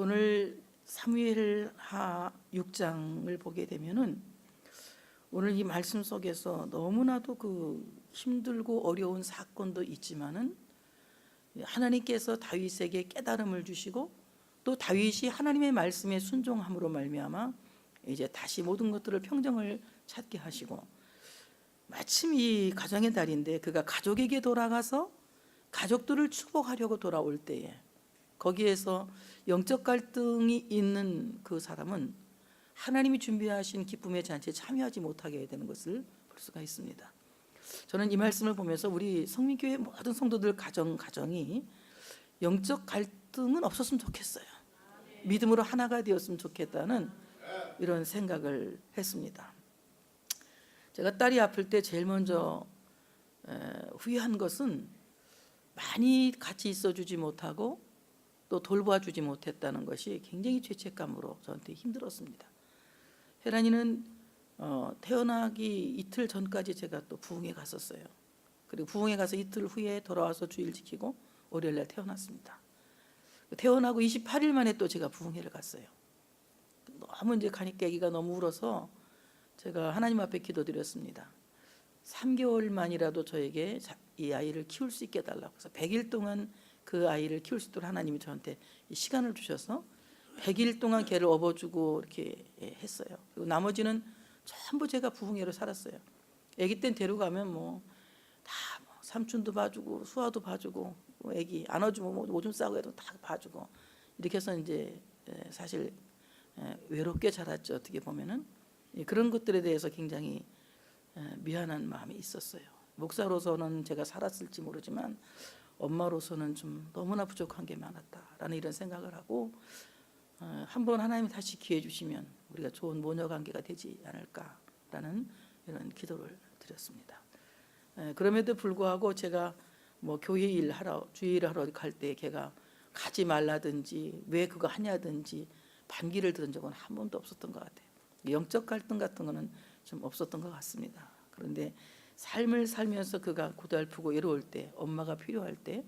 오늘 사무엘하 6장을 보게 되면은 오늘 이 말씀 속에서 너무나도 그 힘들고 어려운 사건도 있지만은 하나님께서 다윗에게 깨달음을 주시고 또 다윗이 하나님의 말씀에 순종함으로 말미암아 이제 다시 모든 것들을 평정을 찾게 하시고, 마침 이 가정의 달인데 그가 가족에게 돌아가서 가족들을 축복하려고 돌아올 때에 거기에서 영적 갈등이 있는 그 사람은 하나님이 준비하신 기쁨의 잔치에 참여하지 못하게 되는 것을 볼 수가 있습니다. 저는 이 말씀을 보면서 우리 성민교회 모든 성도들 가정이 영적 갈등은 없었으면 좋겠어요. 믿음으로 하나가 되었으면 좋겠다는 이런 생각을 했습니다. 제가 딸이 아플 때 제일 먼저 후회한 것은 많이 같이 있어주지 못하고 또 돌봐주지 못했다는 것이 굉장히 죄책감으로 저한테 힘들었습니다. 혜란이는 태어나기 이틀 전까지 제가 또 부흥회 갔었어요. 그리고 부흥회 가서 이틀 후에 돌아와서 주일 지키고 월요일날 태어났습니다. 태어나고 28일 만에 또 제가 부흥회를 갔어요. 너무 이제 가니까 아기가 너무 울어서 제가 하나님 앞에 기도드렸습니다. 3개월만이라도 저에게 이 아이를 키울 수 있게 해달라고 해서 100일 동안 그 아이를 키울 수 있도록 하나님이 저한테 시간을 주셔서 100일 동안 걔를 업어주고 이렇게 했어요. 그리고 나머지는 전부 제가 부흥회로 살았어요. 아기 땐 데려가면 다 삼촌도 봐주고 수아도 봐주고 아기 안아주면 오줌 싸고 해도 다 봐주고 이렇게 해서 이제 사실 외롭게 자랐죠. 어떻게 보면은 그런 것들에 대해서 굉장히 미안한 마음이 있었어요. 목사로서는 제가 살았을지 모르지만 엄마로서는 좀 너무나 부족한 게 많았다라는 이런 생각을 하고, 한번 하나님이 다시 기회 주시면 우리가 좋은 모녀 관계가 되지 않을까라는 이런 기도를 드렸습니다. 그럼에도 불구하고 제가 교회 일하러 주일을 하러 갈 때 걔가 가지 말라든지 왜 그거 하냐든지 반기를 들은 적은 한 번도 없었던 것 같아요. 영적 갈등 같은 거는 좀 없었던 것 같습니다. 그런데 삶을 살면서 그가 고달프고 외로울 때, 엄마가 필요할 때,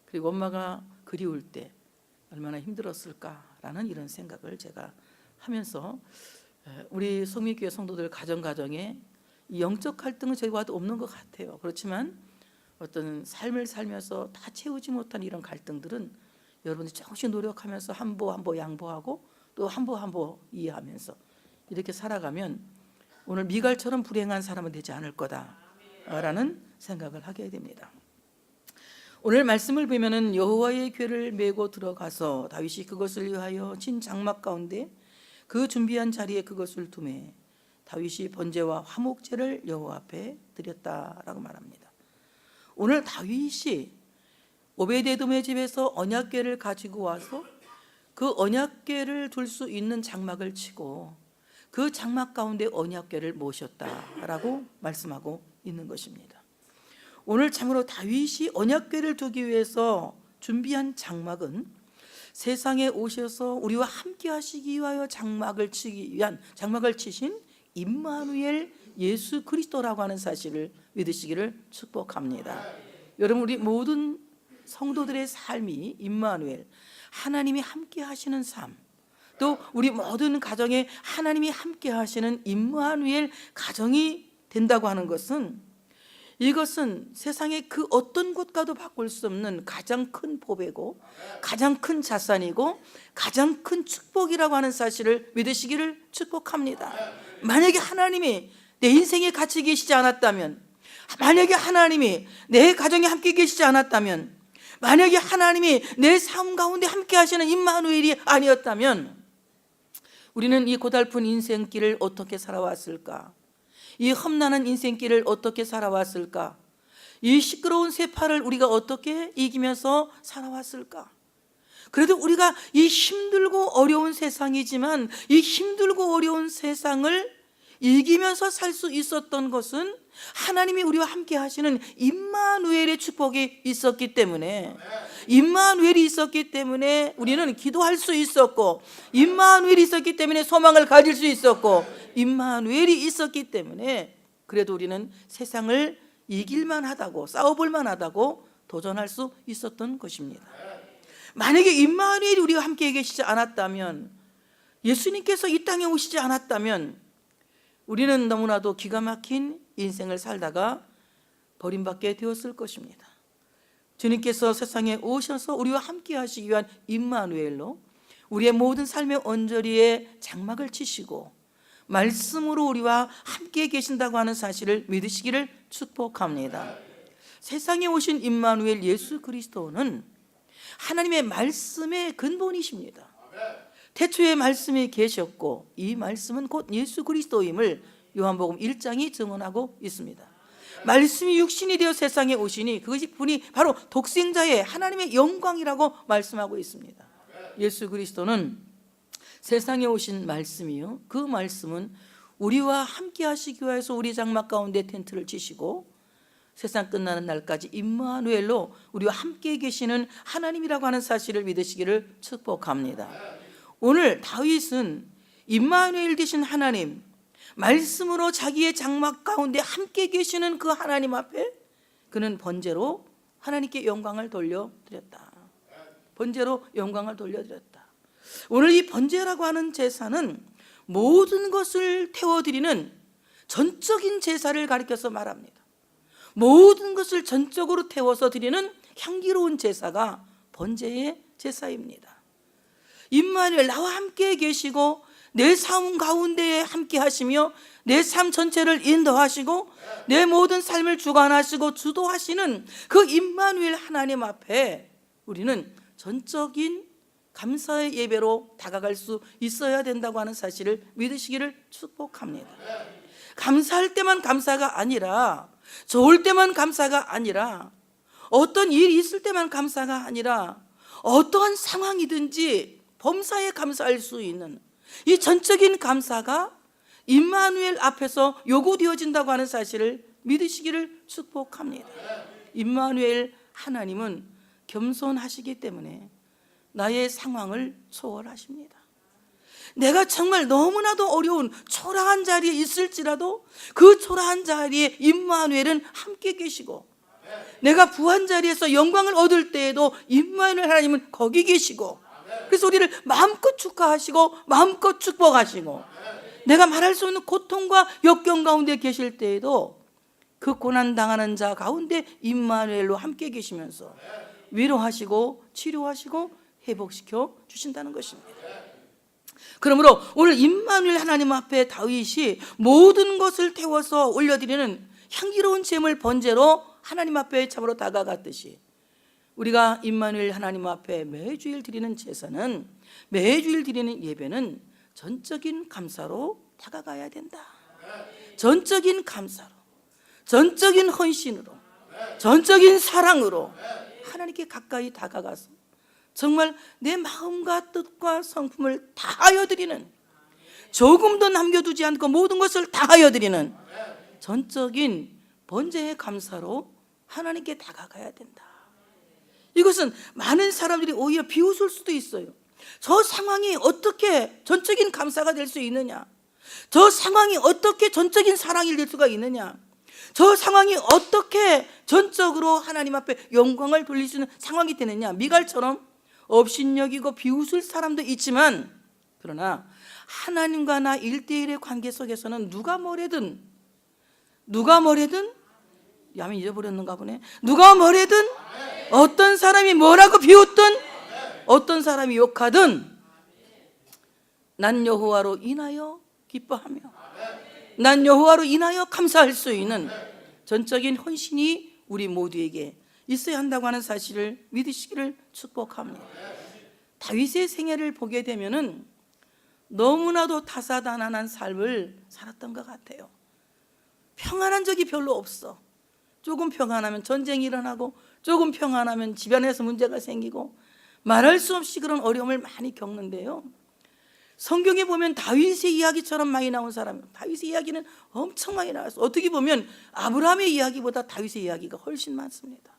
그리고 엄마가 그리울 때 얼마나 힘들었을까라는 이런 생각을 제가 하면서 우리 성민교회 성도들 가정에 이 영적 갈등은 저희와도 없는 것 같아요. 그렇지만 어떤 삶을 살면서 다 채우지 못한 이런 갈등들은 여러분이 조금씩 노력하면서 한 보 양보하고 또 한 보 이해하면서 이렇게 살아가면 오늘 미갈처럼 불행한 사람은 되지 않을 거다라는 생각을 하게 됩니다. 오늘 말씀을 보면은 여호와의 궤를 메고 들어가서 다윗이 그것을 위하여 친 장막 가운데 그 준비한 자리에 그것을 두매 다윗이 번제와 화목제를 여호와 앞에 드렸다라고 말합니다. 오늘 다윗이 오베데돔의 집에서 언약궤를 가지고 와서 그 언약궤를 둘 수 있는 장막을 치고 그 장막 가운데 언약궤를 모셨다라고 말씀하고 있는 것입니다. 오늘 참으로 다윗이 언약궤를 두기 위해서 준비한 장막은 세상에 오셔서 우리와 함께 하시기 위하여 장막을 치신 임마누엘 예수 그리스도라고 하는 사실을 믿으시기를 축복합니다. 여러분, 우리 모든 성도들의 삶이 임마누엘, 하나님이 함께 하시는 삶, 또 우리 모든 가정에 하나님이 함께 하시는 임마누엘 가정이 된다고 하는 것은, 이것은 세상의 그 어떤 곳과도 바꿀 수 없는 가장 큰 보배고 가장 큰 자산이고 가장 큰 축복이라고 하는 사실을 믿으시기를 축복합니다. 만약에 하나님이 내 인생에 같이 계시지 않았다면, 만약에 하나님이 내 가정에 함께 계시지 않았다면, 만약에 하나님이 내 삶 가운데 함께 하시는 임마누엘이 아니었다면 우리는 이 고달픈 인생길을 어떻게 살아왔을까? 이 험난한 인생길을 어떻게 살아왔을까? 이 시끄러운 세파를 우리가 어떻게 이기면서 살아왔을까? 그래도 우리가 이 힘들고 어려운 세상이지만 이 힘들고 어려운 세상을 이기면서 살 수 있었던 것은 하나님이 우리와 함께 하시는 임마누엘의 축복이 있었기 때문에, 임마누엘이 있었기 때문에 우리는 기도할 수 있었고, 임마누엘이 있었기 때문에 소망을 가질 수 있었고, 임마누엘이 있었기 때문에 그래도 우리는 세상을 이길만 하다고, 싸워볼 만하다고 도전할 수 있었던 것입니다. 만약에 임마누엘이 우리와 함께 계시지 않았다면, 예수님께서 이 땅에 오시지 않았다면 우리는 너무나도 기가 막힌 인생을 살다가 버림받게 되었을 것입니다. 주님께서 세상에 오셔서 우리와 함께 하시기 위한 임마누엘로 우리의 모든 삶의 언저리에 장막을 치시고 말씀으로 우리와 함께 계신다고 하는 사실을 믿으시기를 축복합니다. 세상에 오신 임마누엘 예수 그리스도는 하나님의 말씀의 근본이십니다. 태초에 말씀이 계셨고 이 말씀은 곧 예수 그리스도임을 요한복음 1장이 증언하고 있습니다. 말씀이 육신이 되어 세상에 오시니 그것이 분이 바로 독생자의 하나님의 영광이라고 말씀하고 있습니다. 예수 그리스도는 세상에 오신 말씀이요, 그 말씀은 우리와 함께 하시기 위해서 우리 장막 가운데 텐트를 치시고 세상 끝나는 날까지 임마누엘로 우리와 함께 계시는 하나님이라고 하는 사실을 믿으시기를 축복합니다. 오늘 다윗은 임마누엘 되신 하나님, 말씀으로 자기의 장막 가운데 함께 계시는 그 하나님 앞에 그는 번제로 하나님께 영광을 돌려드렸다. 번제로 영광을 돌려드렸다. 오늘 이 번제라고 하는 제사는 모든 것을 태워드리는 전적인 제사를 가리켜서 말합니다. 모든 것을 전적으로 태워서 드리는 향기로운 제사가 번제의 제사입니다. 임마누엘, 나와 함께 계시고 내 삶 가운데에 함께 하시며 내 삶 전체를 인도하시고 내 모든 삶을 주관하시고 주도하시는 그 임마누엘 하나님 앞에 우리는 전적인 감사의 예배로 다가갈 수 있어야 된다고 하는 사실을 믿으시기를 축복합니다. 감사할 때만 감사가 아니라, 좋을 때만 감사가 아니라, 어떤 일이 있을 때만 감사가 아니라 어떠한 상황이든지 범사에 감사할 수 있는 이 전적인 감사가 임마누엘 앞에서 요구되어진다고 하는 사실을 믿으시기를 축복합니다. 임마누엘 하나님은 겸손하시기 때문에 나의 상황을 초월하십니다. 내가 정말 너무나도 어려운 초라한 자리에 있을지라도 그 초라한 자리에 임마누엘은 함께 계시고, 내가 부한 자리에서 영광을 얻을 때에도 임마누엘 하나님은 거기 계시고, 그래서 우리를 마음껏 축하하시고 마음껏 축복하시고, 내가 말할 수 없는 고통과 역경 가운데 계실 때에도 그 고난당하는 자 가운데 임마누엘로 함께 계시면서 위로하시고 치료하시고 회복시켜 주신다는 것입니다. 그러므로 오늘 임마누엘 하나님 앞에 다윗이 모든 것을 태워서 올려드리는 향기로운 제물 번제로 하나님 앞에 참으로 다가갔듯이 우리가 임마누엘 하나님 앞에 매주일 드리는 제사는, 매주일 드리는 예배는 전적인 감사로 다가가야 된다. 전적인 감사로, 전적인 헌신으로, 전적인 사랑으로 하나님께 가까이 다가가서 정말 내 마음과 뜻과 성품을 다하여 드리는, 조금도 남겨두지 않고 모든 것을 다하여 드리는 전적인 번제의 감사로 하나님께 다가가야 된다. 이것은 많은 사람들이 오히려 비웃을 수도 있어요. 저 상황이 어떻게 전적인 감사가 될 수 있느냐? 저 상황이 어떻게 전적인 사랑이 될 수가 있느냐? 저 상황이 어떻게 전적으로 하나님 앞에 영광을 돌릴 수 있는 상황이 되느냐? 미갈처럼 업신여기고 비웃을 사람도 있지만, 그러나 하나님과 나 1대1의 관계 속에서는 누가 뭐래든 야매 잊어버렸는가 보네. 누가 뭐래든, 어떤 사람이 뭐라고 비웃든, 어떤 사람이 욕하든 난 여호와로 인하여 기뻐하며 난 여호와로 인하여 감사할 수 있는 전적인 헌신이 우리 모두에게 있어야 한다고 하는 사실을 믿으시기를 축복합니다. 다윗의 생애를 보게 되면은 너무나도 다사다난한 삶을 살았던 것 같아요. 평안한 적이 별로 없어. 조금 평안하면 전쟁이 일어나고, 조금 평안하면 집안에서 문제가 생기고, 말할 수 없이 그런 어려움을 많이 겪는데요, 성경에 보면 다윗의 이야기처럼 많이 나온 사람, 다윗의 이야기는 엄청 많이 나왔어요. 어떻게 보면 아브라함의 이야기보다 다윗의 이야기가 훨씬 많습니다.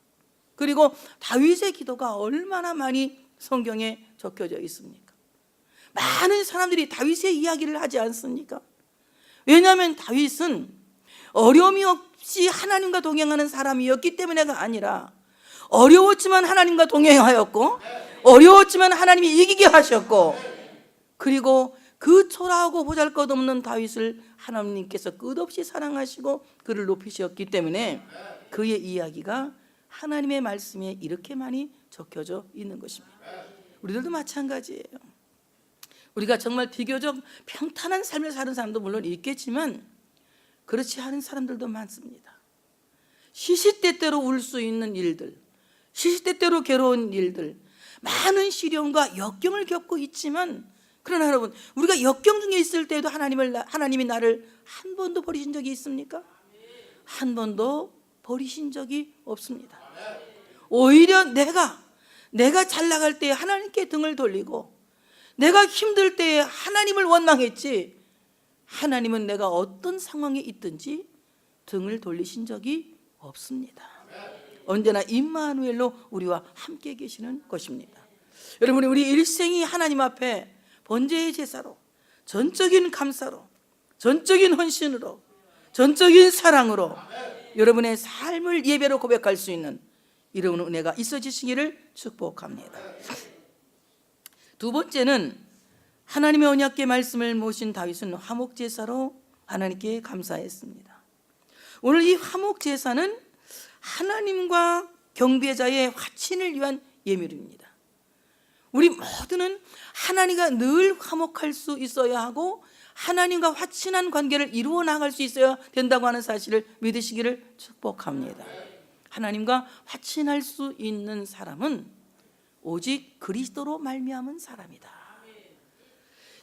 그리고 다윗의 기도가 얼마나 많이 성경에 적혀져 있습니까? 많은 사람들이 다윗의 이야기를 하지 않습니까? 왜냐하면 다윗은 어려움이 없이 하나님과 동행하는 사람이었기 때문에가 아니라, 어려웠지만 하나님과 동행하였고 어려웠지만 하나님이 이기게 하셨고, 그리고 그 초라하고 보잘것없는 다윗을 하나님께서 끝없이 사랑하시고 그를 높이셨기 때문에 그의 이야기가 하나님의 말씀에 이렇게 많이 적혀져 있는 것입니다. 우리들도 마찬가지예요. 우리가 정말 비교적 평탄한 삶을 사는 사람도 물론 있겠지만 그렇지 않은 사람들도 많습니다. 시시때때로 울 수 있는 일들, 시시때때로 괴로운 일들, 많은 시련과 역경을 겪고 있지만, 그러나 여러분, 우리가 역경 중에 있을 때도 하나님이 나를 한 번도 버리신 적이 있습니까? 한 번도 버리신 적이 없습니다. 오히려 내가 잘 나갈 때에 하나님께 등을 돌리고, 내가 힘들 때에 하나님을 원망했지, 하나님은 내가 어떤 상황에 있든지 등을 돌리신 적이 없습니다. 언제나 임마누엘로 우리와 함께 계시는 것입니다. 여러분, 우리 일생이 하나님 앞에 번제의 제사로, 전적인 감사로, 전적인 헌신으로, 전적인 사랑으로 여러분의 삶을 예배로 고백할 수 있는 이런 은혜가 있어지시기를 축복합니다. 두 번째는 하나님의 언약궤 말씀을 모신 다윗은 화목제사로 하나님께 감사했습니다. 오늘 이 화목제사는 하나님과 경배자의 화친을 위한 예물입니다. 우리 모두는 하나님과 늘 화목할 수 있어야 하고 하나님과 화친한 관계를 이루어 나갈 수 있어야 된다고 하는 사실을 믿으시기를 축복합니다. 하나님과 화친할 수 있는 사람은 오직 그리스도로 말미암은 사람이다.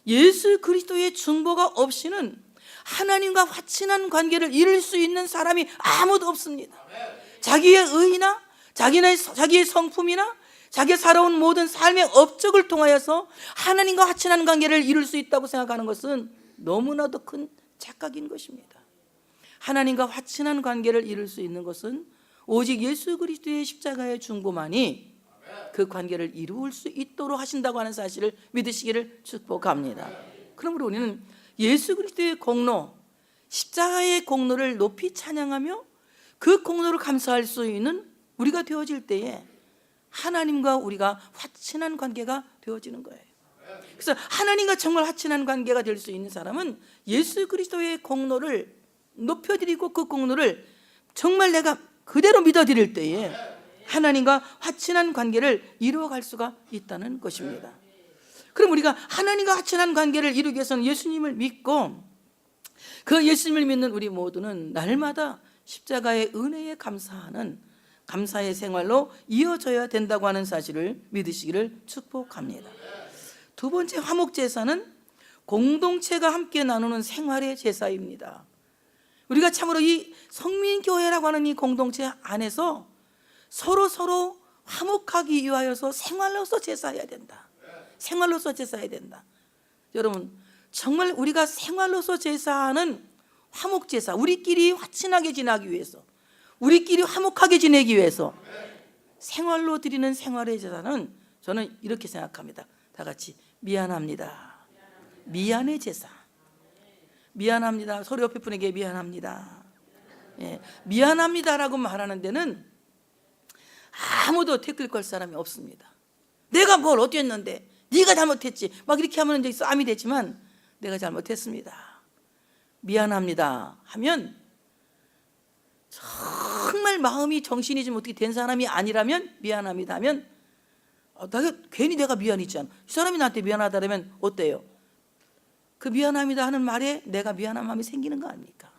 예수 그리스도의 중보가 없이는 하나님과 화친한 관계를 이룰 수 있는 사람이 아무도 없습니다. 자기의 의나 자기의 성품이나 자기가 살아온 모든 삶의 업적을 통하여서 하나님과 화친한 관계를 이룰 수 있다고 생각하는 것은 너무나도 큰 착각인 것입니다. 하나님과 화친한 관계를 이룰 수 있는 것은 오직 예수 그리스도의 십자가의 중보만이 그 관계를 이룰 수 있도록 하신다고 하는 사실을 믿으시기를 축복합니다. 그러므로 우리는 예수 그리스도의 공로, 십자가의 공로를 높이 찬양하며 그 공로를 감사할 수 있는 우리가 되어질 때에 하나님과 우리가 화친한 관계가 되어지는 거예요. 그래서 하나님과 정말 화친한 관계가 될 수 있는 사람은 예수 그리스도의 공로를 높여드리고 그 공로를 정말 내가 그대로 믿어드릴 때에 하나님과 화친한 관계를 이루어갈 수가 있다는 것입니다. 그럼 우리가 하나님과 화친한 관계를 이루기 위해서는 예수님을 믿고, 그 예수님을 믿는 우리 모두는 날마다 십자가의 은혜에 감사하는 감사의 생활로 이어져야 된다고 하는 사실을 믿으시기를 축복합니다. 두 번째 화목제사는 공동체가 함께 나누는 생활의 제사입니다. 우리가 참으로 이 성민교회라고 하는 이 공동체 안에서 서로 화목하기 위하여서 생활로서 제사해야 된다. 생활로서 제사해야 된다. 여러분, 정말 우리가 생활로서 제사하는 화목제사, 우리끼리 화친하게 지내기 위해서, 우리끼리 화목하게 지내기 위해서 생활로 드리는 생활의 제사는 저는 이렇게 생각합니다. 다 같이 미안합니다. 미안의 제사. 미안합니다. 서로 옆에 분에게 미안합니다. 예, 미안합니다라고 말하는 데는 아무도 태클 걸 사람이 없습니다. 내가 뭘 어땠는데 네가 잘못했지 막 이렇게 하면 이제 싸움이 되지만, 내가 잘못했습니다, 미안합니다 하면 정말 마음이 정신이 좀 어떻게 된 사람이 아니라면, 미안합니다 하면 괜히 내가 미안했지 않아, 이 사람이 나한테 미안하다면 어때요? 그 미안합니다 하는 말에 내가 미안한 마음이 생기는 거 아닙니까?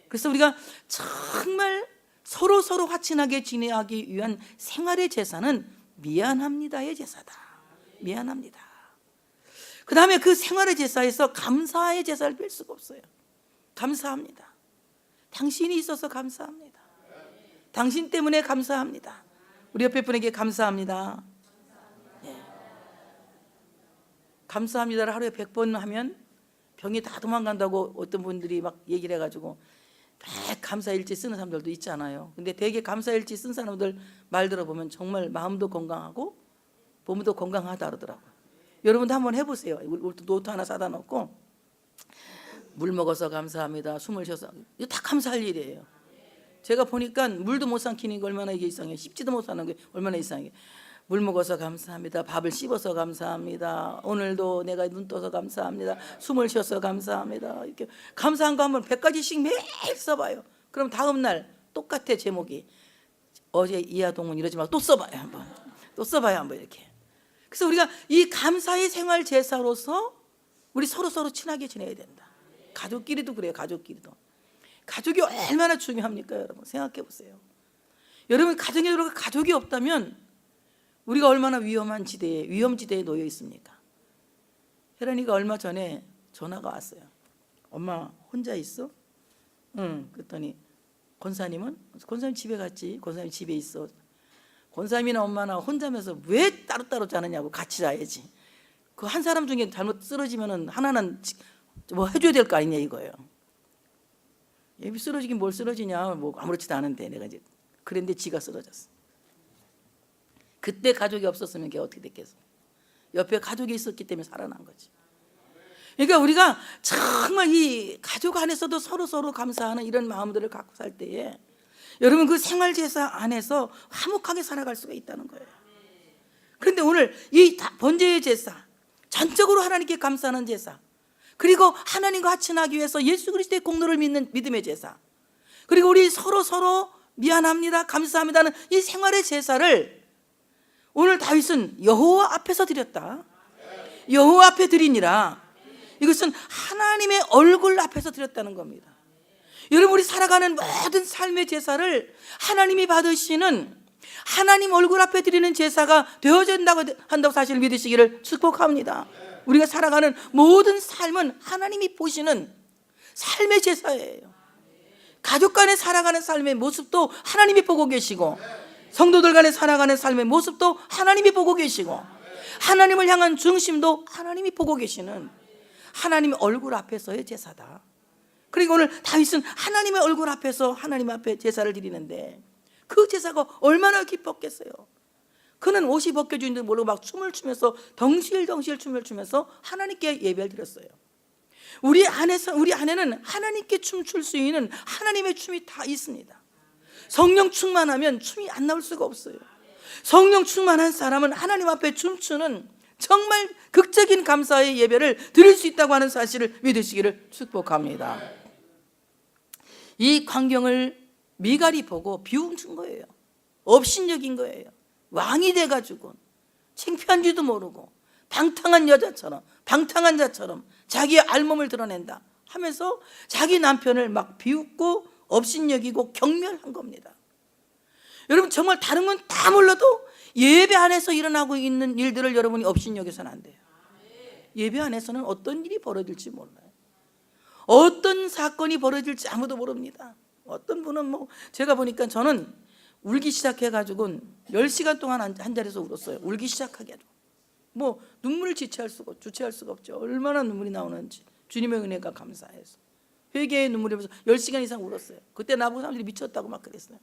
그래서 우리가 정말 서로 화친하게 지내기 위한 생활의 제사는 미안합니다의 제사다. 미안합니다. 그 다음에 그 생활의 제사에서 감사의 제사를 뺄 수가 없어요. 감사합니다. 당신이 있어서 감사합니다. 당신 때문에 감사합니다. 우리 옆에 분에게 감사합니다. 예. 감사합니다를 하루에 100번 하면 병이 다 도망간다고 어떤 분들이 막 얘기를 해가지고 감사일지 쓰는 사람들도 있잖아요. 근데 되게 감사일지 쓴 사람들 말 들어보면 정말 마음도 건강하고 몸도 건강하다 그러더라고요. 여러분도 한번 해보세요. 노트 하나 사다 놓고 물 먹어서 감사합니다, 숨을 쉬어서, 이거 다 감사할 일이에요. 제가 보니까 물도 못 삼키는 게 얼마나 이게 이상해요. 씹지도 못 사는 게 얼마나 이상해요. 물 먹어서 감사합니다. 밥을 씹어서 감사합니다. 오늘도 내가 눈 떠서 감사합니다. 숨을 쉬어서 감사합니다. 이렇게 감사한 거 한번 100가지씩 매일 써봐요. 그럼 다음 날 똑같아. 제목이 어제 이하동은 이러지 말고 또 써봐요. 한번 또 써봐요. 한번 이렇게. 그래서 우리가 이 감사의 생활 제사로서 우리 서로 친하게 지내야 된다. 가족끼리도 그래요. 가족끼리도. 가족이 얼마나 중요합니까? 여러분 생각해 보세요. 여러분 가정에 들어가 가족이 없다면 우리가 얼마나 위험지대에 놓여 있습니까? 혜란이가 얼마 전에 전화가 왔어요. 엄마 혼자 있어? 응. 그랬더니 권사님은? 권사님 집에 갔지. 권사님 집에 있어. 권사님이나 엄마나 혼자면서 왜 따로따로 자느냐고. 같이 자야지. 그 한 사람 중에 잘못 쓰러지면은 하나는 뭐 해줘야 될 거 아니냐 이거예요. 얘 쓰러지긴 뭘 쓰러지냐. 뭐 아무렇지도 않은데 내가 이제 그랬는데 지가 쓰러졌어. 그때 가족이 없었으면 걔 어떻게 됐겠어? 옆에 가족이 있었기 때문에 살아난 거지. 그러니까 우리가 정말 이 가족 안에서도 서로 감사하는 이런 마음들을 갖고 살 때에 여러분 그 생활제사 안에서 화목하게 살아갈 수가 있다는 거예요. 그런데 오늘 이 번제의 제사, 전적으로 하나님께 감사하는 제사, 그리고 하나님과 하친하기 위해서 예수 그리스도의 공로를 믿는 믿음의 제사, 그리고 우리 서로 미안합니다, 감사합니다는 이 생활의 제사를 오늘 다윗은 여호와 앞에서 드렸다. 여호와 앞에 드리니라. 이것은 하나님의 얼굴 앞에서 드렸다는 겁니다. 여러분 우리 살아가는 모든 삶의 제사를 하나님이 받으시는 하나님 얼굴 앞에 드리는 제사가 되어진다고 한다고 사실을 믿으시기를 축복합니다. 우리가 살아가는 모든 삶은 하나님이 보시는 삶의 제사예요. 가족 간에 살아가는 삶의 모습도 하나님이 보고 계시고, 성도들 간에 살아가는 삶의 모습도 하나님이 보고 계시고, 하나님을 향한 중심도 하나님이 보고 계시는 하나님의 얼굴 앞에서의 제사다. 그리고 오늘 다윗은 하나님의 얼굴 앞에서 하나님 앞에 제사를 드리는데 그 제사가 얼마나 기뻤겠어요. 그는 옷이 벗겨진 줄 모르고 막 춤을 추면서 덩실덩실 춤을 추면서 하나님께 예배를 드렸어요. 우리 안에는 하나님께 춤출 수 있는 하나님의 춤이 다 있습니다. 성령 충만하면 춤이 안 나올 수가 없어요. 성령 충만한 사람은 하나님 앞에 춤추는 정말 극적인 감사의 예배를 드릴 수 있다고 하는 사실을 믿으시기를 축복합니다. 이 광경을 미갈이 보고 비웃은 거예요. 업신여긴 거예요. 왕이 돼가지고 창피한지도 모르고 방탕한 여자처럼, 방탕한 자처럼 자기의 알몸을 드러낸다 하면서 자기 남편을 막 비웃고 업신여기고 경멸한 겁니다. 여러분 정말 다른 건 다 몰라도 예배 안에서 일어나고 있는 일들을 여러분이 업신여겨서는 안 돼요. 예배 안에서는 어떤 일이 벌어질지 몰라요. 어떤 사건이 벌어질지 아무도 모릅니다. 어떤 분은 뭐 제가 보니까 저는 울기 시작해가지고 10시간 동안 한 자리에서 울었어요. 울기 시작하게 뭐 눈물을 주체할 수가 없죠. 얼마나 눈물이 나오는지 주님의 은혜가 감사해서 회개의 눈물이 면서 10시간 이상 울었어요. 그때 나보고 사람들이 미쳤다고 막 그랬어요.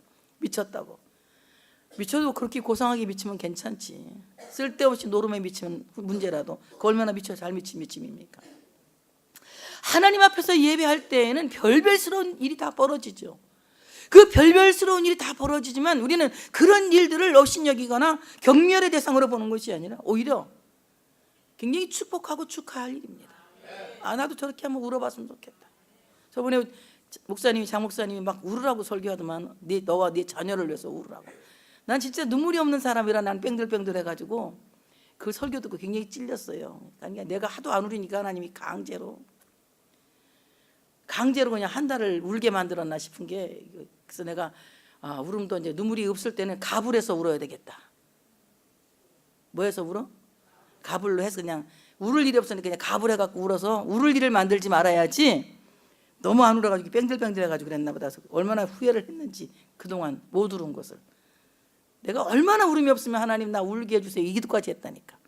미쳐도 그렇게 고상하게 미치면 괜찮지. 쓸데없이 노름에 미치면 문제라도 그 얼마나 잘 미친 미침입니까? 하나님 앞에서 예배할 때에는 별별스러운 일이 다 벌어지죠. 그 별별스러운 일이 다 벌어지지만 우리는 그런 일들을 업신여기거나 경멸의 대상으로 보는 것이 아니라 오히려 굉장히 축복하고 축하할 일입니다. 나도 저렇게 한번 울어봤으면 좋겠다. 저번에 장 목사님이 막 울으라고 설교하더만 너와 네 자녀를 위해서 울으라고. 난 진짜 눈물이 없는 사람이라 난 뺑들뺑들 해가지고 그 설교 듣고 굉장히 찔렸어요. 그러니까 내가 하도 안 울으니까 하나님이 강제로 그냥 한 달을 울게 만들었나 싶은 게, 그래서 내가 울음도 이제 눈물이 없을 때는 가불 해서 울어야 되겠다. 뭐 해서 울어? 가불로 해서 그냥 울을 일이 없으니까 그냥 가불 해갖고 울어서 울을 일을 만들지 말아야지. 너무 안 울어가지고 뺑들뺑들 해가지고 그랬나 보다. 얼마나 후회를 했는지 그동안 못 울은 것을. 내가 얼마나 울음이 없으면 하나님 나 울게 해주세요 이 기도까지 했다니까.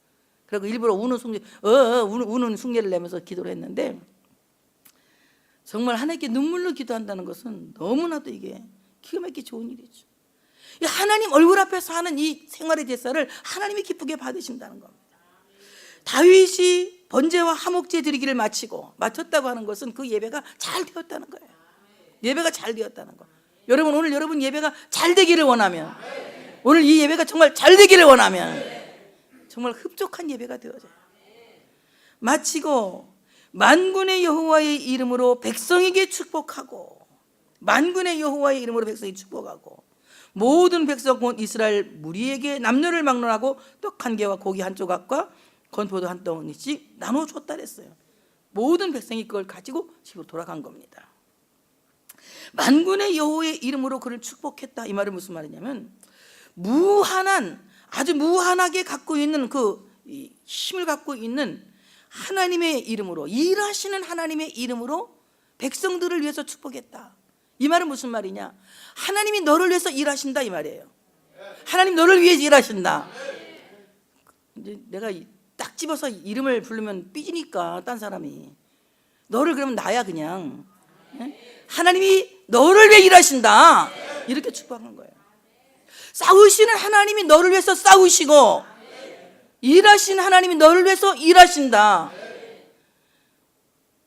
그리고 일부러 우는 숭례를 내면서 기도를 했는데, 정말 하나님께 눈물로 기도한다는 것은 너무나도 이게 기가 막히게 좋은 일이죠. 하나님 얼굴 앞에서 하는 이 생활의 제사를 하나님이 기쁘게 받으신다는 겁니다. 다윗이 번제와 화목제 드리기를 마쳤다고 하는 것은 그 예배가 잘 되었다는 거예요. 예배가 잘 되었다는 거. 여러분 오늘 여러분 예배가 잘 되기를 원하면 오늘 이 예배가 정말 잘 되기를 원하면 정말 흡족한 예배가 되어져요. 마치고 만군의 여호와의 이름으로 백성에게 축복하고, 만군의 여호와의 이름으로 백성에게 축복하고, 모든 백성 곧 이스라엘 무리에게 남녀를 막론하고 떡 한 개와 고기 한 조각과 건포도 한 덩이씩 나눠줬다 그랬어요. 모든 백성이 그걸 가지고 집으로 돌아간 겁니다. 만군의 여호와의 이름으로 그를 축복했다. 이 말은 무슨 말이냐면, 무한한, 아주 무한하게 갖고 있는 그 힘을 갖고 있는 하나님의 이름으로, 일하시는 하나님의 이름으로 백성들을 위해서 축복했다. 이 말은 무슨 말이냐? 하나님이 너를 위해서 일하신다 이 말이에요. 하나님 너를 위해서 일하신다. 이제 내가 딱 집어서 이름을 부르면 삐지니까 딴 사람이, 너를 그러면 나야 그냥. 하나님이 너를 위해 일하신다, 이렇게 축복하는 거예요. 싸우시는 하나님이 너를 위해서 싸우시고, 일하시는 하나님이 너를 위해서 일하신다.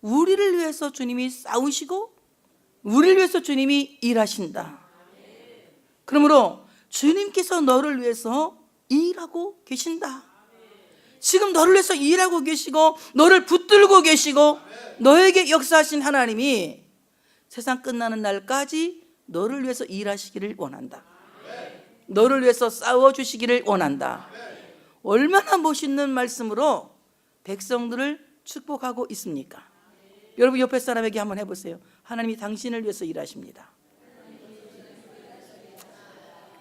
우리를 위해서 주님이 싸우시고 우리를 위해서 주님이 일하신다. 그러므로 주님께서 너를 위해서 일하고 계신다. 지금 너를 위해서 일하고 계시고 너를 붙들고 계시고 너에게 역사하신 하나님이 세상 끝나는 날까지 너를 위해서 일하시기를 원한다. 너를 위해서 싸워주시기를 원한다. 얼마나 멋있는 말씀으로 백성들을 축복하고 있습니까? 여러분 옆에 사람에게 한번 해보세요. 하나님이 당신을 위해서 일하십니다.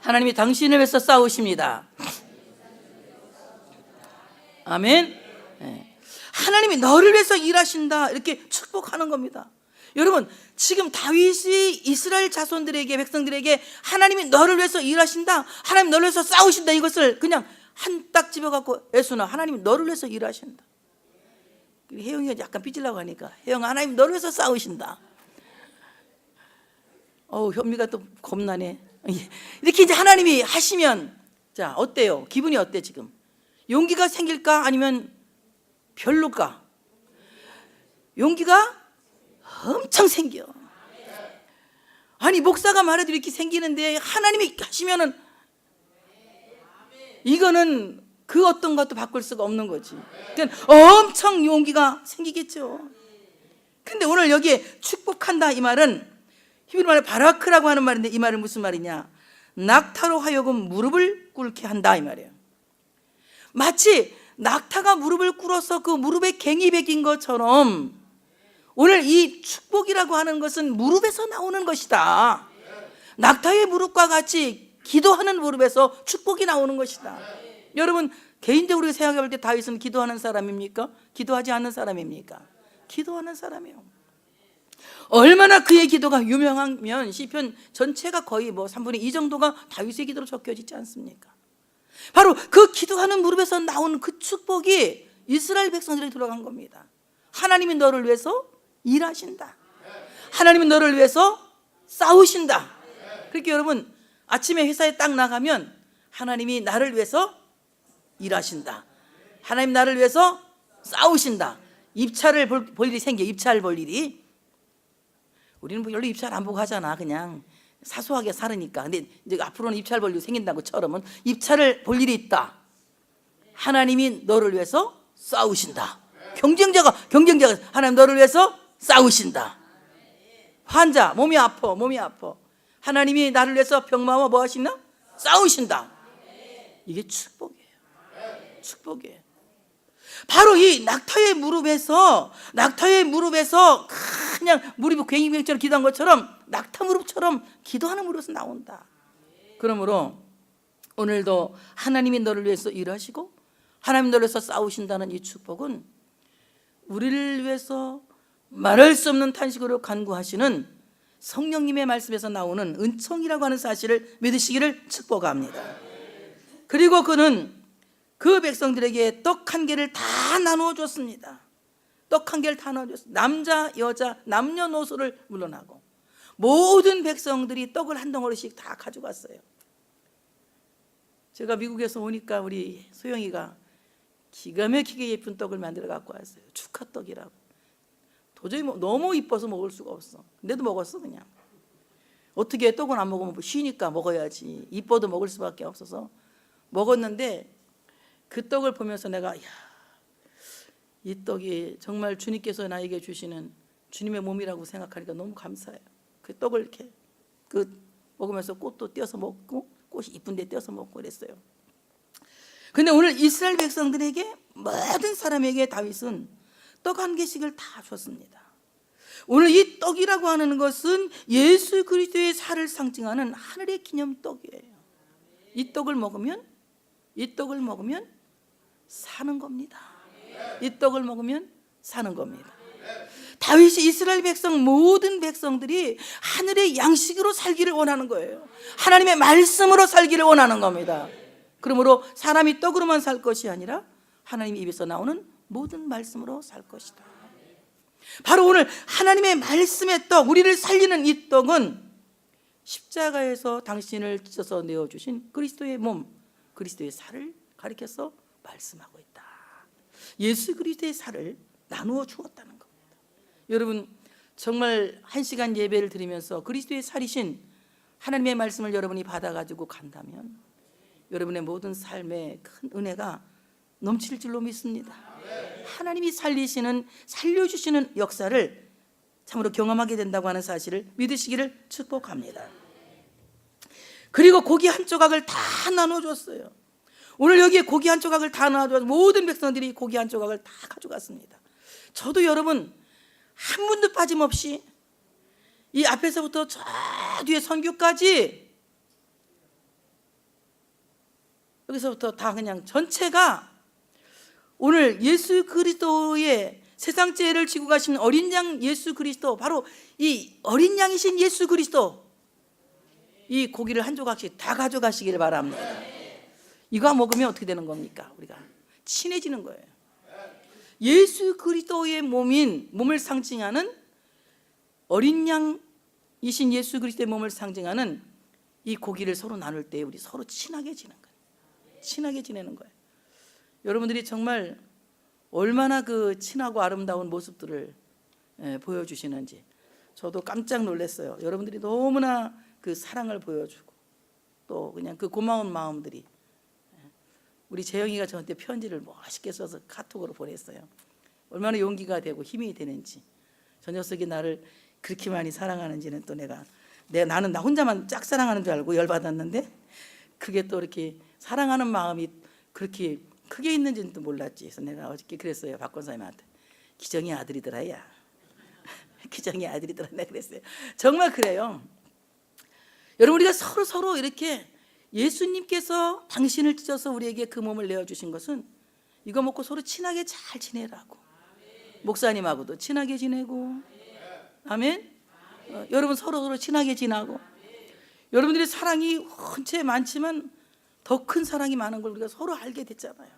하나님이 당신을 위해서 싸우십니다. 아멘. 네. 하나님이 너를 위해서 일하신다, 이렇게 축복하는 겁니다. 여러분 지금 다윗이 이스라엘 자손들에게, 백성들에게 하나님이 너를 위해서 일하신다, 하나님 너를 위해서 싸우신다, 이것을 그냥 한 딱 집어갖고, 예수나 하나님이 너를 위해서 일하신다. 혜영이가 약간 삐지려고 하니까, 혜영아 하나님 너를 위해서 싸우신다. 현미가 또 겁나네. 이렇게 이제 하나님이 하시면, 자 어때요? 기분이 어때 지금? 용기가 생길까? 아니면 별로일까? 용기가 엄청 생겨. 아니 목사가 말해도 이렇게 생기는데 하나님이 하시면은 이거는 그 어떤 것도 바꿀 수가 없는 거지. 그러니까 엄청 용기가 생기겠죠. 근데 오늘 여기에 축복한다 이 말은 히브리 말로 바라크라고 하는 말인데, 이 말은 무슨 말이냐? 낙타로 하여금 무릎을 꿇게 한다 이 말이에요. 마치 낙타가 무릎을 꿇어서 그 무릎에 갱이 베긴 것처럼 오늘 이 축복이라고 하는 것은 무릎에서 나오는 것이다. 낙타의 무릎과 같이 기도하는 무릎에서 축복이 나오는 것이다. 여러분 개인적으로 생각해 볼 때 다윗은 기도하는 사람입니까? 기도하지 않는 사람입니까? 기도하는 사람이에요. 얼마나 그의 기도가 유명하면 시편 전체가 거의 3분의 2 정도가 다윗의 기도로 적혀져 있지 않습니까? 바로 그 기도하는 무릎에서 나온 그 축복이 이스라엘 백성들에게 들어간 겁니다. 하나님이 너를 위해서 일하신다. 하나님은 너를 위해서 싸우신다. 그렇게 여러분 아침에 회사에 딱 나가면 하나님이 나를 위해서 일하신다. 하나님 나를 위해서 싸우신다. 입찰을 볼 일이 생겨. 입찰 볼 일이. 우리는 별로 입찰 안 보고 하잖아. 그냥 사소하게 살으니까. 근데 이제 앞으로는 입찰 볼 일이 생긴다고 처럼은 입찰을 볼 일이 있다. 하나님이 너를 위해서 싸우신다. 경쟁자가 하나님 너를 위해서 싸우신다. 환자 몸이 아파. 하나님이 나를 위해서 병마와 뭐 하시나? 싸우신다. 이게 축복이에요. 축복이에요. 바로 이 낙타의 무릎에서 그냥 무릎이 괭이처럼 기도한 것처럼 낙타 무릎처럼 기도하는 무릎에서 나온다. 그러므로 오늘도 하나님이 너를 위해서 일하시고 하나님 너를 위해서 싸우신다는 이 축복은 우리를 위해서 말할 수 없는 탄식으로 간구하시는 성령님의 말씀에서 나오는 은총이라고 하는 사실을 믿으시기를 축복합니다. 그리고 그는 그 백성들에게 떡 한 개를 다 나누어 줬습니다. 떡 한 개를 다 나누어 줬습니다. 남자 여자 남녀노소를 물러나고 모든 백성들이 떡을 한 덩어리씩 다 가져갔어요. 제가 미국에서 오니까 우리 소영이가 기가 막히게 예쁜 떡을 만들어 갖고 왔어요. 축하떡이라고. 도저히 너무 이뻐서 먹을 수가 없어. 근데도 먹었어 그냥. 어떻게 떡은 안 먹으면 쉬니까 먹어야지. 이뻐도 먹을 수밖에 없어서 먹었는데 그 떡을 보면서 내가 이 떡이 정말 주님께서 나에게 주시는 주님의 몸이라고 생각하니까 너무 감사해요. 그 떡을 이렇게 먹으면서 꽃도 떼어서 먹고 꽃이 이쁜데 떼어서 먹고 그랬어요. 근데 오늘 이스라엘 백성들에게 모든 사람에게 다윗은 떡 한 개씩을 다 줬습니다. 오늘 이 떡이라고 하는 것은 예수 그리스도의 살을 상징하는 하늘의 기념 떡이에요. 이 떡을 먹으면 사는 겁니다. 이 떡을 먹으면 사는 겁니다. 다윗이 이스라엘 백성 모든 백성들이 하늘의 양식으로 살기를 원하는 거예요. 하나님의 말씀으로 살기를 원하는 겁니다. 그러므로 사람이 떡으로만 살 것이 아니라 하나님 입에서 나오는 모든 말씀으로 살 것이다. 바로 오늘 하나님의 말씀의 떡, 우리를 살리는 이 떡은 십자가에서 당신을 찢어서 내어주신 그리스도의 몸, 그리스도의 살을 가리켜서 말씀하고 있다. 예수 그리스도의 살을 나누어 주었다는 겁니다. 여러분, 정말 1시간 예배를 드리면서 그리스도의 살이신 하나님의 말씀을 여러분이 받아가지고 간다면 여러분의 모든 삶에 큰 은혜가 넘칠 줄로 믿습니다. 하나님이 살려주시는 역사를 참으로 경험하게 된다고 하는 사실을 믿으시기를 축복합니다. 그리고 고기 한 조각을 다 나눠줬어요. 오늘 여기에 고기 한 조각을 다 나눠줘서 모든 백성들이 고기 한 조각을 다 가져갔습니다. 저도 여러분 한 분도 빠짐없이 이 앞에서부터 저 뒤에 선교까지 여기서부터 다 그냥 전체가 오늘 예수 그리스도의 세상 죄를 지고 가신 어린 양 예수 그리스도, 바로 이 어린 양이신 예수 그리스도, 이 고기를 한 조각씩 다 가져가시길 바랍니다. 이거 먹으면 어떻게 되는 겁니까? 우리가 친해지는 거예요. 예수 그리스도의 몸을 상징하는 어린 양이신 예수 그리스도의 몸을 상징하는 이 고기를 서로 나눌 때 우리 서로 친하게 지는 거예요. 친하게 지내는 거예요. 여러분들이 정말 얼마나 그 친하고 아름다운 모습들을 보여주시는지 저도 깜짝 놀랐어요. 여러분들이 너무나 그 사랑을 보여주고 또 그냥 그 고마운 마음들이, 우리 재영이가 저한테 편지를 멋있게 써서 카톡으로 보냈어요. 얼마나 용기가 되고 힘이 되는지, 저 녀석이 나를 그렇게 많이 사랑하는지는 또 나는 나 혼자만 짝사랑하는 줄 알고 열받았는데 그게 또 이렇게 사랑하는 마음이 그렇게 크게 있는지는 또 몰랐지. 그래서 내가 어저께 그랬어요. 박 권사님한테. 기정이 아들이더라 야. 기정이 아들이더라 내가 그랬어요. 정말 그래요. 여러분, 우리가 서로 이렇게 예수님께서 당신을 찢어서 우리에게 그 몸을 내어주신 것은 이거 먹고 서로 친하게 잘 지내라고. 목사님하고도 친하게 지내고, 아멘. 여러분 서로 친하게 지내고, 여러분들의 사랑이 헌채 많지만 더 큰 사랑이 많은 걸 우리가 서로 알게 됐잖아요.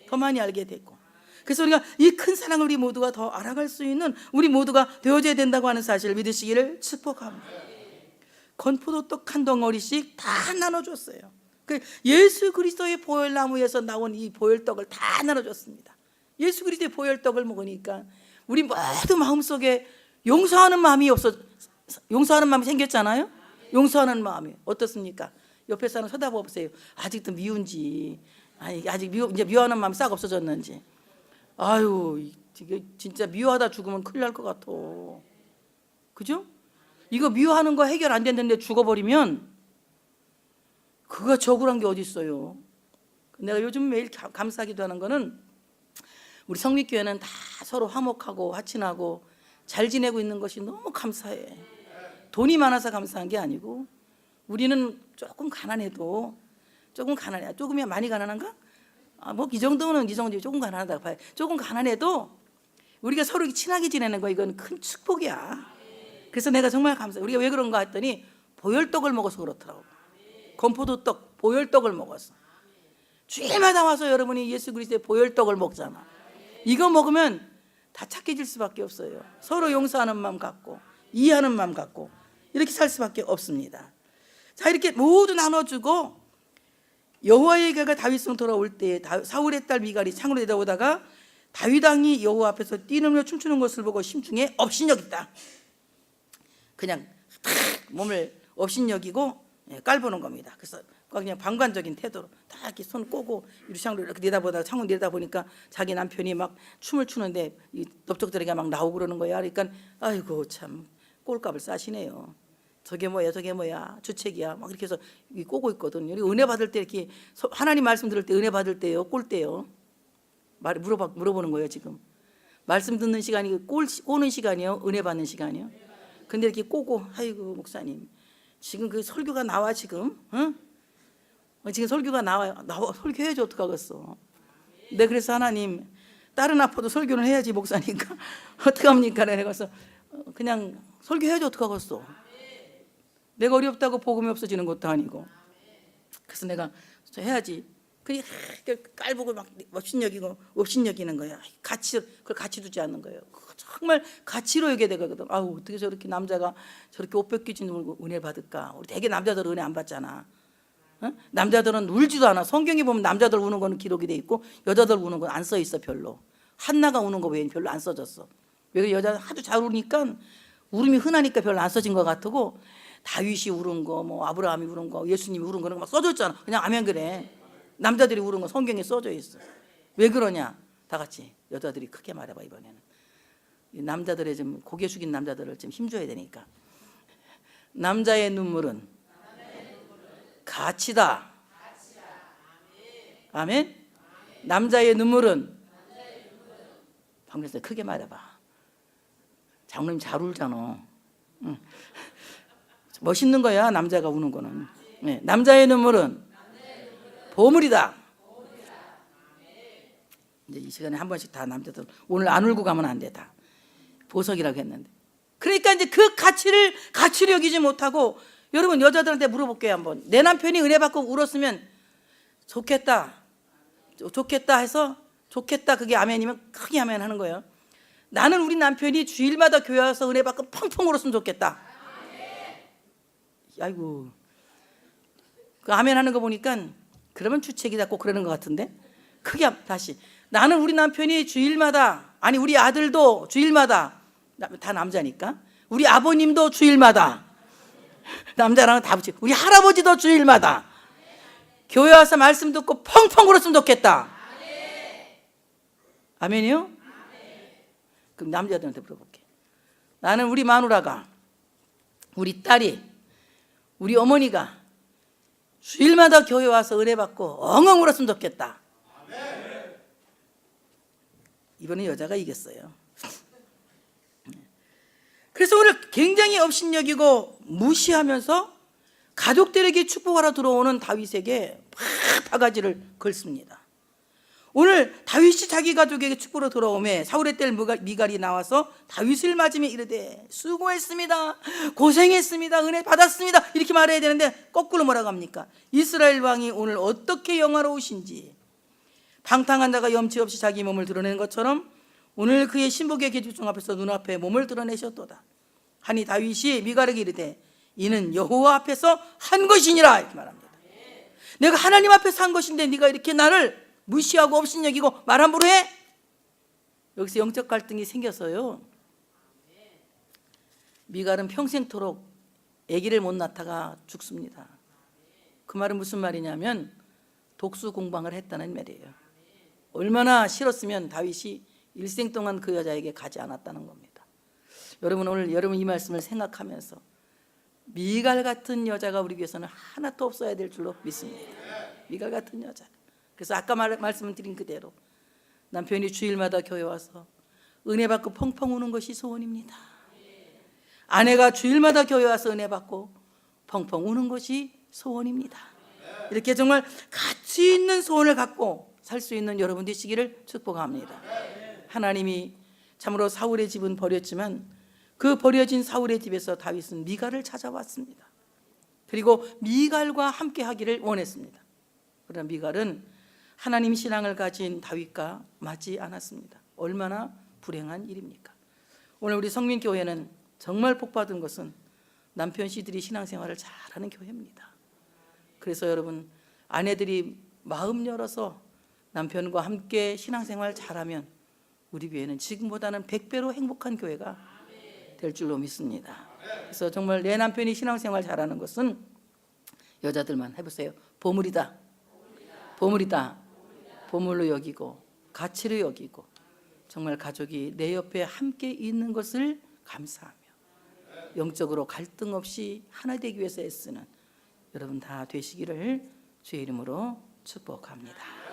더 많이 알게 됐고, 그래서 우리가 이 큰 사랑을 우리 모두가 더 알아갈 수 있는 우리 모두가 되어져야 된다고 하는 사실을 믿으시기를 축복합니다. 건포도떡 한 덩어리씩 다 나눠줬어요. 예수 그리스도의 보혈나무에서 나온 이 보혈떡을 다 나눠줬습니다. 예수 그리스도의 보혈떡을 먹으니까 우리 모두 마음속에 용서하는 마음이 생겼잖아요. 용서하는 마음이 어떻습니까? 옆에 사람 쳐다봐 보세요. 아직도 미운지, 아직 이제 미워하는 마음 싹 없어졌는지. 아유, 이게 진짜 미워하다 죽으면 큰일 날 것 같아. 그죠? 이거 미워하는 거 해결 안 됐는데 죽어버리면 그거 억울한 게 어디 있어요. 내가 요즘 매일 감사하기도 하는 거는 우리 성립교회는 다 서로 화목하고 화친하고 잘 지내고 있는 것이 너무 감사해. 돈이 많아서 감사한 게 아니고, 우리는 조금 가난해도, 조금이야 많이 가난한가? 뭐 이 정도는 조금 가난하다고 봐요. 조금 가난해도 우리가 서로 친하게 지내는 거, 이건 큰 축복이야. 그래서 내가 정말 감사해. 우리가 왜 그런가 했더니 보혈떡을 먹어서 그렇더라고. 건포도떡, 보혈떡을 먹었어. 주일마다 와서 여러분이 예수 그리스도의 보혈떡을 먹잖아. 이거 먹으면 다 착해질 수밖에 없어요. 서로 용서하는 마음 갖고, 이해하는 마음 갖고 이렇게 살 수밖에 없습니다. 자, 이렇게 모두 나눠주고 여호와의 개가 다윗성 돌아올 때 사울의 딸 미갈이 창으로 내다오다가 다윗 왕이 여호와 앞에서 뛰놀며 춤추는 것을 보고 심중에 업신여겼다. 그냥 몸을 업신여기고 깔보는 겁니다. 그래서 그냥 방관적인 태도로 다 이렇게 손 꼬고 유리창으로 이렇게 내다보다가 창문 내다보니까 자기 남편이 막 춤을 추는데 이 넓적다리가 막 나오고 그러는 거야. 그러니까 아이고 참 꼴값을 싸시네요. 저게 뭐야 주책이야 막 이렇게 해서 꼬고 있거든요. 우리 은혜 받을 때 이렇게 하나님 말씀 들을 때 은혜 받을 때요 꼴 때요 물어보는 거예요. 지금 말씀 듣는 시간이 꼬는 시간이요 은혜 받는 시간이요. 근데 이렇게 꼬고 아이고 목사님 지금 그 설교가 나와 지금 지금 설교가 나와 설교해야지 어떡하겠어. 네 그래서 하나님 딸은 아파도 설교는 해야지 목사니까 어떡합니까. 내가 그래서 그냥 설교해야지 어떡하겠어. 내가 어렵다고 복음이 없어지는 것도 아니고. 그래서 내가 해야지. 그냥 깔보고 막 업신여기는 거야. 그걸 가치 두지 않는 거예요. 정말 가치로 여겨야 되거든. 아우 어떻게 저렇게 남자가 저렇게 옷 벗기지 놀고 은혜를 받을까. 우리 되게 남자들은 은혜 안 받잖아. 남자들은 울지도 않아. 성경에 보면 남자들 우는 거는 기록이 돼 있고 여자들 우는 건 안 써 있어. 별로. 한나가 우는 거 외에는 별로 안 써졌어. 왜 여자 하도 잘 우니까 울음이 흔하니까 별로 안 써진 것 같고 다윗이 울은 거, 뭐 아브라함이 울은 거, 예수님이 울은 거는 막 써져 있잖아. 그냥 아멘 그래. 남자들이 울은 거 성경에 써져 있어. 왜 그러냐? 다 같이 여자들이 크게 말해봐 이번에는. 남자들의 좀 고개 숙인 남자들을 좀 힘줘야 되니까. 남자의 눈물은 가치다. 아멘. 남자의 눈물은 방금에서 크게 말해봐. 장로님 잘 울잖아. 응. 멋있는 거야 남자가 우는 거는. 네. 남자의 눈물은 보물이다. 이제 이 시간에 한 번씩 다 남자들 오늘 안 울고 가면 안 돼. 다 보석이라고 했는데. 그러니까 이제 그 가치를 여기지 못하고 여러분 여자들한테 물어볼게요 한번. 내 남편이 은혜 받고 울었으면 좋겠다 해서 좋겠다 그게 아멘이면 크게 아멘 하는 거예요. 나는 우리 남편이 주일마다 교회 와서 은혜 받고 펑펑 울었으면 좋겠다. 아이고 그 아멘 하는 거 보니까 그러면 주책이다 꼭 그러는 것 같은데. 크게 다시 나는 우리 남편이 주일마다 아니 우리 아들도 주일마다 다 남자니까 우리 아버님도 주일마다 남자랑은 다 붙이고 우리 할아버지도 주일마다 교회 와서 말씀 듣고 펑펑 울었으면 좋겠다. 아멘이요? 그럼 남자들한테 물어볼게. 나는 우리 마누라가 우리 딸이 우리 어머니가 주일마다 교회 와서 은혜 받고 엉엉 울었으면 좋겠다. 이번에 여자가 이겼어요. 그래서 오늘 굉장히 업신여기고 무시하면서 가족들에게 축복하러 들어오는 다윗에게 막 바가지를 걸습니다. 오늘 다윗이 자기 가족에게 축복으로 들어오매 사울의 딸 미갈이 나와서 다윗을 맞으며 이르되 수고했습니다. 고생했습니다. 은혜 받았습니다. 이렇게 말해야 되는데 거꾸로 뭐라고 합니까? 이스라엘 왕이 오늘 어떻게 영화로우신지 방탕한 자가 염치 없이 자기 몸을 드러내는 것처럼 오늘 그의 신복의 계집종 앞에서 눈앞에 몸을 드러내셨도다. 하니 다윗이 미갈에게 이르되 이는 여호와 앞에서 한 것이니라 이렇게 말합니다. 내가 하나님 앞에서 한 것인데 네가 이렇게 나를 무시하고 업신여기고 말 함부로 해? 여기서 영적 갈등이 생겼어요. 미갈은 평생토록 아기를 못 낳다가 죽습니다. 그 말은 무슨 말이냐면 독수 공방을 했다는 말이에요. 얼마나 싫었으면 다윗이 일생 동안 그 여자에게 가지 않았다는 겁니다. 여러분 오늘 여러분 이 말씀을 생각하면서 미갈 같은 여자가 우리 위해서는 하나도 없어야 될 줄로 믿습니다. 미갈 같은 여자. 그래서 아까 말씀드린 그대로 남편이 주일마다 교회 와서 은혜 받고 펑펑 우는 것이 소원입니다. 아내가 주일마다 교회 와서 은혜 받고 펑펑 우는 것이 소원입니다. 이렇게 정말 가치 있는 소원을 갖고 살 수 있는 여러분 되시기를 축복합니다. 하나님이 참으로 사울의 집은 버렸지만 그 버려진 사울의 집에서 다윗은 미갈을 찾아왔습니다. 그리고 미갈과 함께 하기를 원했습니다. 그러나 미갈은 하나님 신앙을 가진 다윗과 맞지 않았습니다. 얼마나 불행한 일입니까? 오늘 우리 성민교회는 정말 복받은 것은 남편 씨들이 신앙생활을 잘하는 교회입니다. 그래서 여러분 아내들이 마음 열어서 남편과 함께 신앙생활 잘하면 우리 교회는 지금보다는 100배로 행복한 교회가 될 줄로 믿습니다. 그래서 정말 내 남편이 신앙생활 잘하는 것은 여자들만 해보세요. 보물이다. 보물이다. 보물로 여기고 가치로 여기고 정말 가족이 내 옆에 함께 있는 것을 감사하며 영적으로 갈등 없이 하나 되기 위해서 애쓰는 여러분 다 되시기를 주의 이름으로 축복합니다.